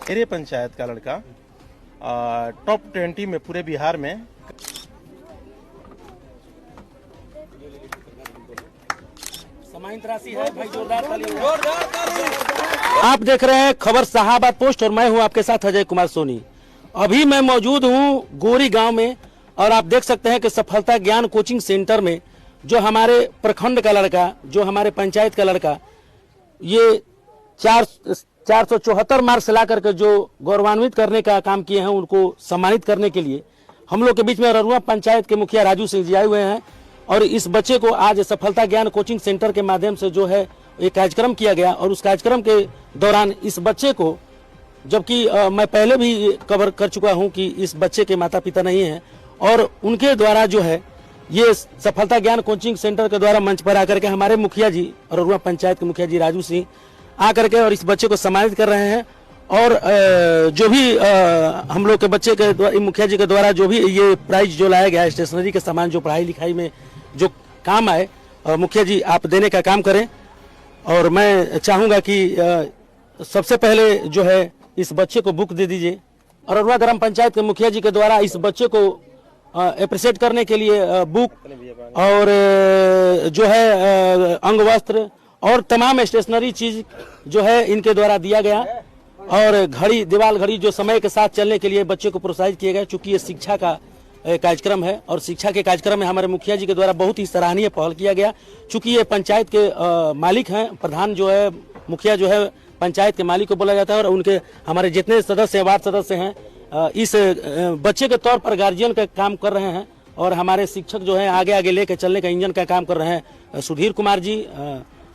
मेरे पंचायत का लड़का टॉप 20 में पूरे बिहार में। सम्मानित राशि है भाई, जोरदार ताली। आप देख रहे हैं खबर साहाबाद पोस्ट और मैं हूं आपके साथ अजय कुमार सोनी। अभी मैं मौजूद हूं गोरी गांव में और आप देख सकते हैं कि सफलता ज्ञान कोचिंग सेंटर में जो हमारे प्रखंड का लड़का, जो हमारे पंचायत का लड़का, ये 474 मार्क्स ला करके जो गौरवान्वित करने का काम किए हैं, उनको सम्मानित करने के लिए हम लोग के बीच में अररुआ पंचायत के मुखिया राजू सिंह जी आए हुए हैं। और इस बच्चे को आज सफलता ज्ञान कोचिंग सेंटर के माध्यम से जो है एक कार्यक्रम किया गया और उस कार्यक्रम के दौरान इस बच्चे को, जबकि मैं पहले भी कवर कर चुका हूं कि इस बच्चे के माता पिता नहीं हैं, और उनके द्वारा जो है ये सफलता ज्ञान कोचिंग सेंटर के द्वारा मंच पर आकर के हमारे मुखिया जी, अररुआ पंचायत के मुखिया जी राजू सिंह आकर के और इस बच्चे को सम्मानित कर रहे हैं। और जो भी हम लोग के बच्चे के मुखिया जी के द्वारा जो भी ये प्राइज जो लाया गया, स्टेशनरी के सामान जो पढ़ाई लिखाई में जो काम आए, मुखिया जी आप देने का काम करें। और मैं चाहूंगा कि सबसे पहले जो है इस बच्चे को बुक दे दीजिए। अररुआ ग्राम पंचायत के मुखिया जी के द्वारा इस बच्चे को अप्रिशिएट करने के लिए बुक और जो है अंग वस्त्र और तमाम स्टेशनरी चीज जो है इनके द्वारा दिया गया। और घड़ी, दीवाल घड़ी जो समय के साथ चलने के लिए बच्चे को प्रोत्साहित किया गया। चूंकि ये शिक्षा का कार्यक्रम है और शिक्षा के कार्यक्रम में हमारे मुखिया जी के द्वारा बहुत ही सराहनीय पहल किया गया। चूंकि ये पंचायत के मालिक हैं, प्रधान जो है, मुखिया जो है पंचायत के मालिक को बोला जाता है, और उनके हमारे जितने सदस्य, वार्ड सदस्य हैं, इस बच्चे के तौर पर गार्जियन का काम कर रहे हैं। और हमारे शिक्षक जो है आगे आगे लेके चलने का इंजन का काम कर रहे हैं। सुधीर कुमार जी,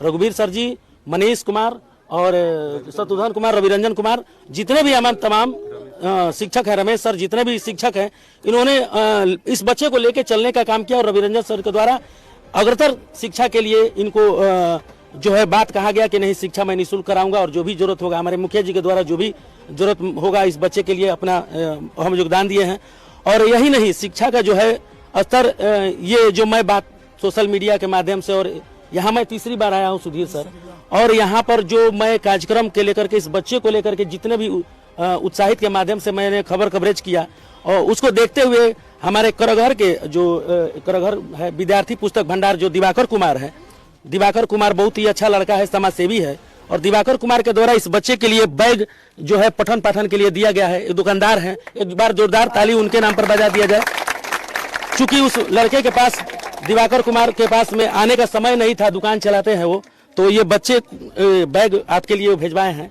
रघुवीर सर जी, मनीष कुमार और शत्रुघ्न कुमार, रविरंजन कुमार, जितने भी हमारे तमाम शिक्षक हैं, रमेश सर, जितने भी शिक्षक हैं, इन्होंने इस बच्चे को लेके चलने का काम किया। और रविरंजन सर के द्वारा अग्रतर शिक्षा के लिए इनको जो है बात कहा गया कि नहीं, शिक्षा मैं निःशुल्क कराऊंगा और जो भी जरूरत होगा, हमारे मुखिया जी के द्वारा जो भी जरूरत होगा इस बच्चे के लिए अपना हम योगदान दिए हैं। और यही नहीं, शिक्षा का जो है स्तर, ये जो मैं बात सोशल मीडिया के माध्यम से, और यहाँ मैं तीसरी बार आया हूँ सुधीर सर, और यहाँ पर जो मैं कार्यक्रम के लेकर के इस बच्चे को लेकर के जितने भी उत्साहित के माध्यम से मैंने खबर कवरेज किया, और उसको देखते हुए हमारे करघर के जो करघर है विद्यार्थी पुस्तक भंडार जो दिवाकर कुमार है, दिवाकर कुमार बहुत ही अच्छा लड़का है, समाज सेवी है, और दिवाकर कुमार के द्वारा इस बच्चे के लिए बैग जो है पठन पाठन के लिए दिया गया है। एक दुकानदार हैं, एक बार जोरदार ताली उनके नाम पर बजा दिया जाए। चूंकि उस लड़के के पास, दिवाकर कुमार के पास में आने का समय नहीं था, दुकान चलाते हैं वो, तो ये बच्चे बैग आपके लिए भेजवाए हैं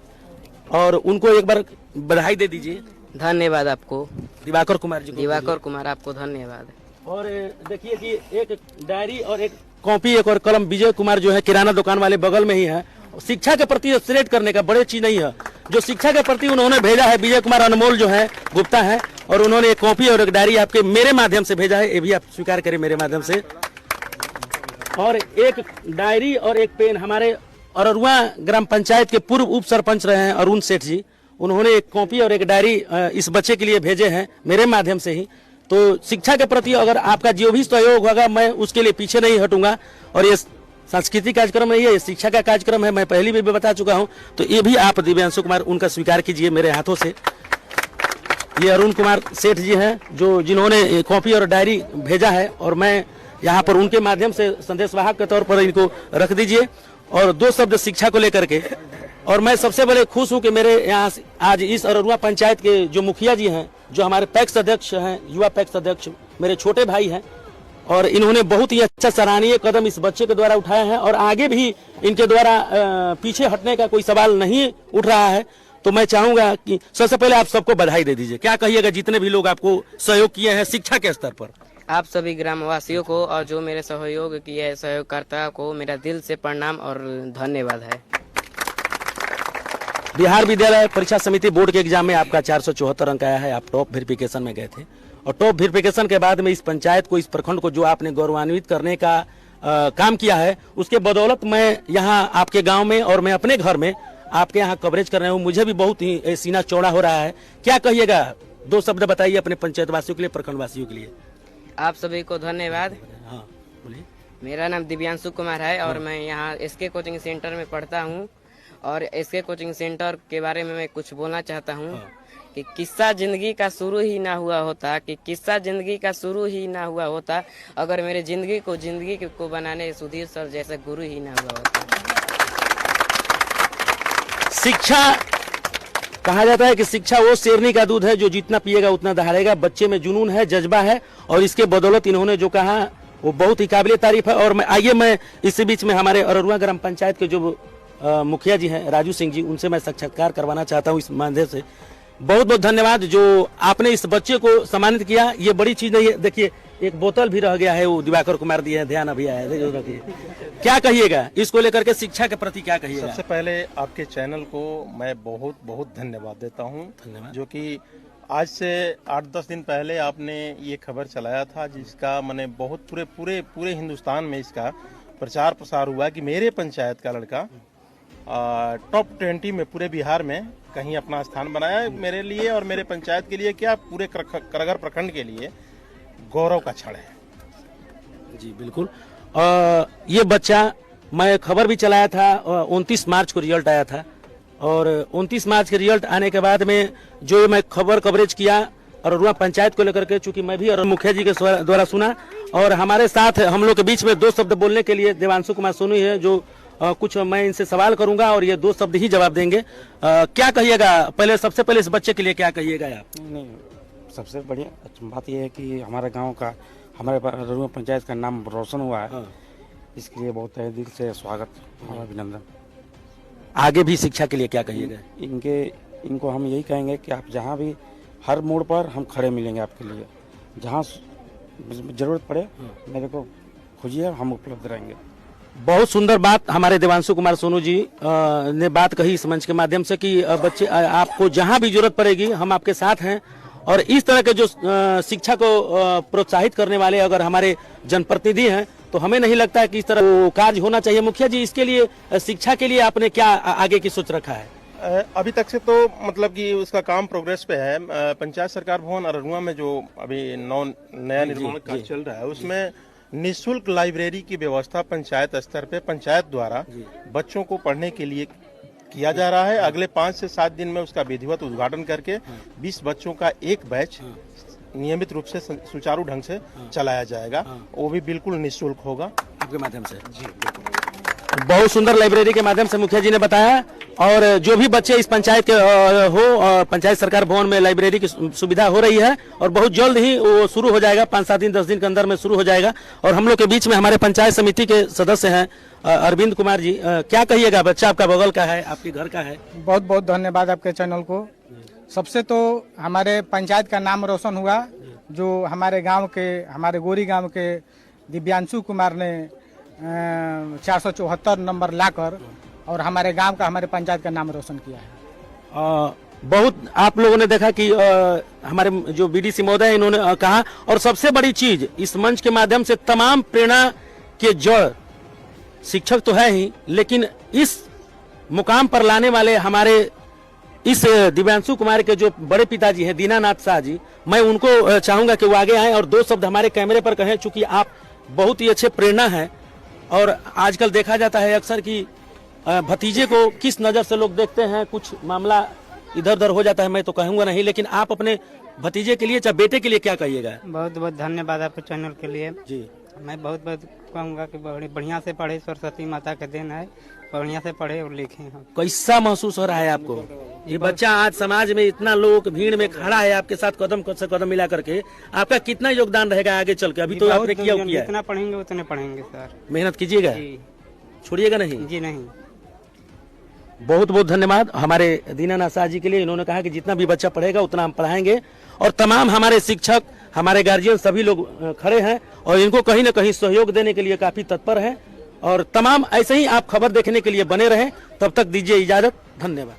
और उनको एक बार बधाई दे दीजिए। धन्यवाद आपको दिवाकर कुमार जी। दिवाकर कुमार, आपको धन्यवाद। और देखिए कि एक डायरी और एक कॉपी, एक और कलम विजय कुमार जो है किराना दुकान वाले बगल में ही है। शिक्षा के प्रति सेलेक्ट करने का बड़े चीज नहीं है, जो शिक्षा के प्रति उन्होंने भेजा है, विजय कुमार अनमोल जो है गुप्ता है, और उन्होंने एक कॉपी और एक डायरी आपके मेरे माध्यम से भेजा है, ये भी आप स्वीकार करें मेरे माध्यम से। और एक डायरी और एक पेन हमारे अररुआ ग्राम पंचायत के पूर्व उप सरपंच रहे हैं अरुण सेठ जी, उन्होंने एक कॉपी और एक डायरी इस बच्चे के लिए भेजे हैं मेरे माध्यम से ही। तो शिक्षा के प्रति अगर आपका जो भी सहयोग होगा, मैं उसके लिए पीछे नहीं हटूंगा। और ये सांस्कृतिक कार्यक्रम नहीं है, ये शिक्षा का कार्यक्रम है, मैं पहले भी बता चुका हूं। तो ये भी आप दिव्यांशु कुमार उनका स्वीकार कीजिए मेरे हाथों से। ये अरुण कुमार सेठ जी हैं जो जिन्होंने कॉपी और डायरी भेजा है, और मैं यहाँ पर उनके माध्यम से संदेशवाहक के तौर पर इनको रख दीजिए। और दो शब्द शिक्षा को लेकर के, और मैं सबसे बड़े खुश हूँ कि मेरे यहाँ आज इस अररुआ पंचायत के जो मुखिया जी हैं, जो हमारे पैक्स अध्यक्ष हैं, युवा पैक्स अध्यक्ष मेरे छोटे भाई हैं, और इन्होंने बहुत ही अच्छा सराहनीय कदम इस बच्चे के द्वारा उठाया है, और आगे भी इनके द्वारा पीछे हटने का कोई सवाल नहीं उठ रहा है। तो मैं चाहूंगा कि सबसे पहले आप सबको बधाई दे दीजिए। क्या कहिएगा जितने भी लोग आपको सहयोग किए हैं शिक्षा के स्तर पर? आप सभी ग्रामवासियों को और जो मेरे सहयोग किए हैं, सहयोगकर्ता को मेरा दिल से प्रणाम और धन्यवाद है। बिहार विद्यालय परीक्षा समिति बोर्ड के एग्जाम में आपका 474 अंक आया है, आप टॉप वेरिफिकेशन में गए थे, और टॉप वेरिफिकेशन के बाद में इस पंचायत को, इस प्रखंड को जो आपने गौरवान्वित करने का काम किया है, उसके बदौलत मैं यहाँ आपके गांव में और मैं अपने घर में आपके यहाँ कवरेज कर रहा हूँ। मुझे भी बहुत ही सीना चौड़ा हो रहा है। क्या कहिएगा, दो शब्द बताइए अपने पंचायत वासियों के लिए, प्रखंड वासियों के लिए। आप सभी को धन्यवाद। हाँ बोलिए। मेरा नाम दिव्यांशु कुमार है और मैं यहाँ एसके कोचिंग सेंटर में पढ़ता हूँ, और इसके कोचिंग सेंटर के बारे में मैं कुछ बोलना चाहता हूँ कि किस्सा जिंदगी का शुरू ही ना हुआ होता, कि किस्सा जिंदगी का शुरू ही ना हुआ होता अगर मेरे जिंदगी को बनाने सुधीर सर जैसे गुरु ही ना हुआ होता। शिक्षा, कहा जाता है कि शिक्षा वो शेरनी का दूध है जो जितना पिएगा उतना दहाड़ेगा। बच्चे में जुनून है, जज्बा है, और इसके बदौलत इन्होंने जो कहा वो बहुत ही काबिल तारीफ है। और मैं इसी बीच में हमारे अररुआ ग्राम पंचायत के जो मुखिया जी हैं राजू सिंह जी, उनसे मैं साक्षात्कार करवाना चाहता हूँ इस माध्यम से। बहुत बहुत धन्यवाद जो आपने इस बच्चे को सम्मानित किया। ये बड़ी चीज नहीं है। देखिए एक बोतल भी रह गया है, वो दिवाकर कुमार दिए हैं, ध्यान अभी आया है। क्या कहिएगा इसको लेकर के, शिक्षा के प्रति क्या कहिएगा? सबसे पहले आपके चैनल को मैं बहुत बहुत धन्यवाद देता हूँ, जो कि आज से 8-10 दिन पहले आपने ये खबर चलाया था, जिसका मैंने बहुत पूरे हिंदुस्तान में इसका प्रचार प्रसार हुआ कि मेरे पंचायत का लड़का टॉप 20 में पूरे बिहार में कहीं अपना स्थान बनाया। मेरे लिए और मेरे पंचायत के लिए क्या, पूरे करगर प्रखंड के लिए गौरव का क्षण है। जी बिल्कुल। ये बच्चा, मैं खबर भी चलाया था, 29 मार्च को रिजल्ट आया था, और 29 मार्च के रिजल्ट आने के बाद में जो मैं कवरेज किया अररुआ पंचायत को लेकर के, चूंकि मैं भी और मुखिया जी के द्वारा सुना, और हमारे साथ हम लोग के बीच में 2 शब्द बोलने के लिए देवांशु कुमार सोनू है, जो कुछ मैं इनसे सवाल करूंगा और ये 2 शब्द ही जवाब देंगे। क्या कहिएगा पहले, सबसे पहले इस बच्चे के लिए क्या कहिएगा आप? नहीं, सबसे बढ़िया बात यह है कि हमारे गांव का, हमारे अररुआ पंचायत का नाम रोशन हुआ है। इसके लिए बहुत दिल से स्वागत और अभिनंदन। आगे भी शिक्षा के लिए क्या कहिएगा? इनको हम यही कहेंगे कि आप जहां भी, हर मोड़ पर हम खड़े मिलेंगे आपके लिए। जहां जरूरत पड़े मेरे को खोजिए, हम उपलब्ध रहेंगे। बहुत सुंदर बात हमारे देवांशु कुमार सोनू जी ने बात कही इस मंच के माध्यम से कि बच्चे, आपको जहां भी जरूरत पड़ेगी हम आपके साथ हैं। और इस तरह के जो शिक्षा को प्रोत्साहित करने वाले अगर हमारे जनप्रतिनिधि हैं, तो हमें नहीं लगता है कि इस तरह वो कार्य होना चाहिए। मुखिया जी, इसके लिए शिक्षा के लिए आपने क्या आगे की सोच रखा है? अभी तक से तो मतलब कि उसका काम प्रोग्रेस पे है। पंचायत सरकार भवन अररुआ में जो अभी नया निर्माण कार्य चल रहा है, उसमें निःशुल्क लाइब्रेरी की व्यवस्था पंचायत स्तर पे पंचायत द्वारा बच्चों को पढ़ने के लिए किया जा रहा है। अगले 5 से 7 दिन में उसका विधिवत उद्घाटन करके 20 बच्चों का एक बैच नियमित रूप से सुचारू ढंग से चलाया जाएगा। वो भी बिल्कुल निःशुल्क होगा आपके माध्यम से। जी बिल्कुल। बहुत सुंदर लाइब्रेरी के माध्यम से मुखिया जी ने बताया। और जो भी बच्चे इस पंचायत के हो, पंचायत सरकार भवन में लाइब्रेरी की सुविधा हो रही है, और बहुत जल्द ही वो शुरू हो जाएगा, 5-7 दिन 10 दिन के अंदर में शुरू हो जाएगा। और हम लोग के बीच में हमारे पंचायत समिति के सदस्य हैं अरविंद कुमार जी। क्या कहिएगा, बच्चा आपका बगल का है, आपके घर का है? बहुत बहुत धन्यवाद आपके चैनल को। सबसे तो हमारे पंचायत का नाम रोशन हुआ, जो हमारे गांव के, हमारे गोरी गांव के दिव्यांशु कुमार ने 474 नंबर लाकर और हमारे गांव का, हमारे पंचायत का नाम रोशन किया है। बहुत आप लोगों ने देखा कि हमारे जो बीडीसी महोदय इन्होंने कहा, और सबसे बड़ी चीज इस मंच के माध्यम से तमाम प्रेरणा के जड़ शिक्षक तो है ही, लेकिन इस मुकाम पर लाने वाले हमारे इस दिव्यांशु कुमार के जो बड़े पिताजी हैं दीनानाथ शाह जी, मैं उनको चाहूंगा कि वो आगे आए और 2 शब्द हमारे कैमरे पर कहें, चूंकि आप बहुत ही अच्छे प्रेरणा हैं। और आजकल देखा जाता है अक्सर कि भतीजे को किस नजर से लोग देखते हैं, कुछ मामला इधर उधर हो जाता है, मैं तो कहूंगा नहीं, लेकिन आप अपने भतीजे के लिए, चाहे बेटे के लिए क्या कहिएगा? बहुत बहुत धन्यवाद आपके चैनल के लिए जी। मैं बहुत बहुत कहूँगा कि बढ़िया से पढ़े, सरस्वती माता का देन है, बढ़िया से पढ़े और लिखे। कैसा महसूस हो रहा है आपको? ये बच्चा आज समाज में इतना लोग भीड़ में खड़ा है आपके साथ कदम से कदम मिला करके, आपका कितना योगदान रहेगा आगे चल के? अभी तो आपने किया है। जितना पढ़ेंगे उतने पढ़ेंगे सर। मेहनत कीजिएगा, छोड़िएगा नहीं। जी नहीं। बहुत बहुत धन्यवाद हमारे दीनानाथ शाह जी के लिए। इन्होंने कहा कि जितना भी बच्चा पढ़ेगा उतना हम पढ़ाएंगे, और तमाम हमारे शिक्षक, हमारे गार्जियन सभी लोग खड़े हैं और इनको कहीं न कहीं सहयोग देने के लिए काफी तत्पर हैं। और तमाम ऐसे ही आप खबर देखने के लिए बने रहें। तब तक दीजिए इजाजत, धन्यवाद।